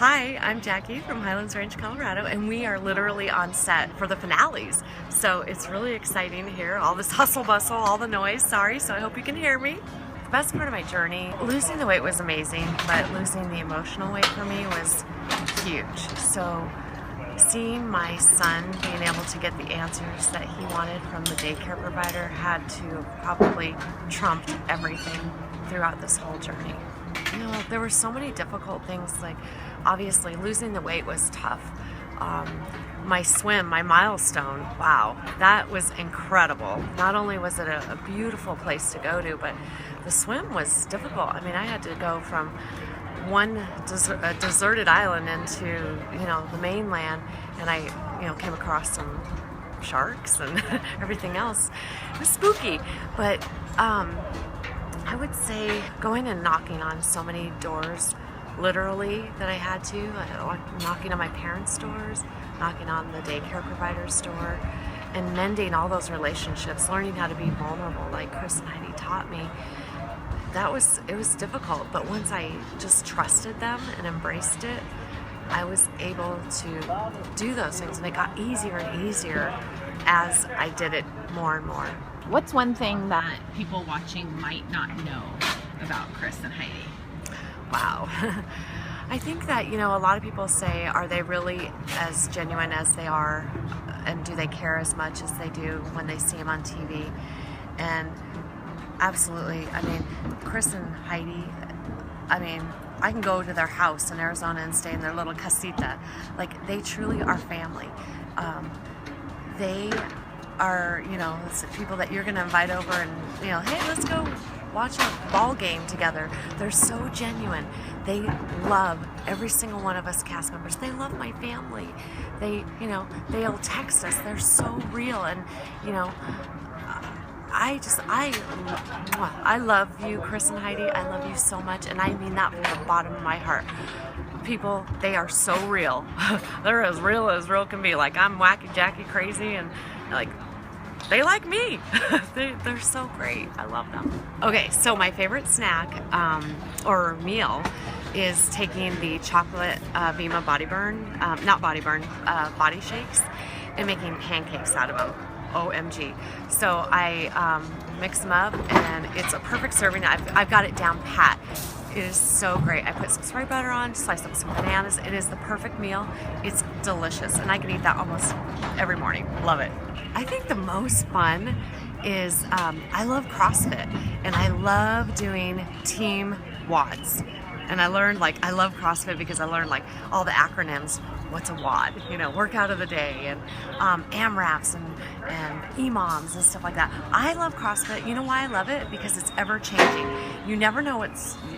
Hi, I'm Jackie from Highlands Ranch, Colorado, and we are literally on set for the finales. So it's really exciting to hear all this hustle bustle, all the noise. Sorry, so I hope you can hear me. The best part of my journey, losing the weight was amazing, but losing the emotional weight for me was huge. So seeing my son being able to get the answers that he wanted from the daycare provider had to probably trumped everything throughout this whole journey. You know, there were so many difficult things, like obviously losing the weight was tough. My swim, my milestone, wow, that was incredible. Not only was it a beautiful place to go to, but the swim was difficult. I mean, I had to go from one deserted island into, the mainland, and I, came across some sharks and everything else. It was spooky, but I would say going and knocking on so many doors, literally, that I had to, knocking on my parents' doors, knocking on the daycare provider's door, and mending all those relationships, learning how to be vulnerable like Chris and Heidi taught me. It was difficult, but once I just trusted them and embraced it, I was able to do those things, and it got easier and easier as I did it more and more. What's one thing that people watching might not know about Chris and Heidi? Wow. I think that, a lot of people say, are they really as genuine as they are, and do they care as much as they do when they see them on TV? And absolutely. I mean, Chris and Heidi, I can go to their house in Arizona and stay in their little casita. Like, they truly are family. They are, people that you're going to invite over and, hey, let's go watch a ball game together. They're so genuine. They love every single one of us cast members. They love my family. They'll text us. They're so real. And, I love you, Chris and Heidi. I love you so much, and I mean that from the bottom of my heart. People, they are so real. They're as real can be. Like, I'm wacky, Jackie, crazy, and like, they like me. They're so great. I love them. Okay, so my favorite snack or meal is taking the chocolate Vima body shakes and making pancakes out of them. OMG. So I mix them up, and it's a perfect serving. I've got it down pat. It is so great. I put some soy butter on, slice up some bananas. It is the perfect meal. It's delicious, and I can eat that almost every morning. Love it. I think the most fun is I love CrossFit, and I love doing team WODs. And I learned, I love CrossFit because I learned, all the acronyms. What's a WOD? Workout of the day, and AMRAPs and EMOMs and stuff like that. I love CrossFit. You know why I love it? Because it's ever changing. You never know what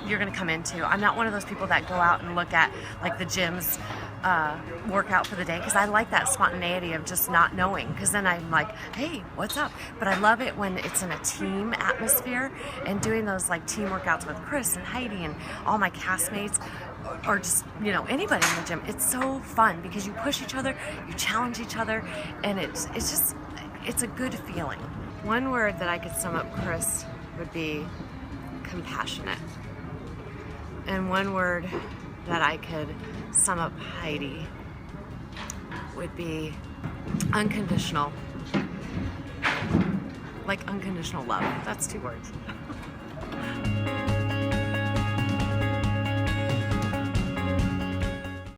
you're going to come into. I'm not one of those people that go out and look at the gym's workout for the day, because I like that spontaneity of just not knowing, because then I'm like, hey, what's up? But I love it when it's in a team atmosphere, and doing those team workouts with Chris and Heidi and all my castmates, or just anybody in the gym. It's so fun because you push each other, you challenge each other, and it's a good feeling. One word that I could sum up Chris would be compassionate, and one word that I could sum up Heidi would be unconditional. Like unconditional love. That's 2 words.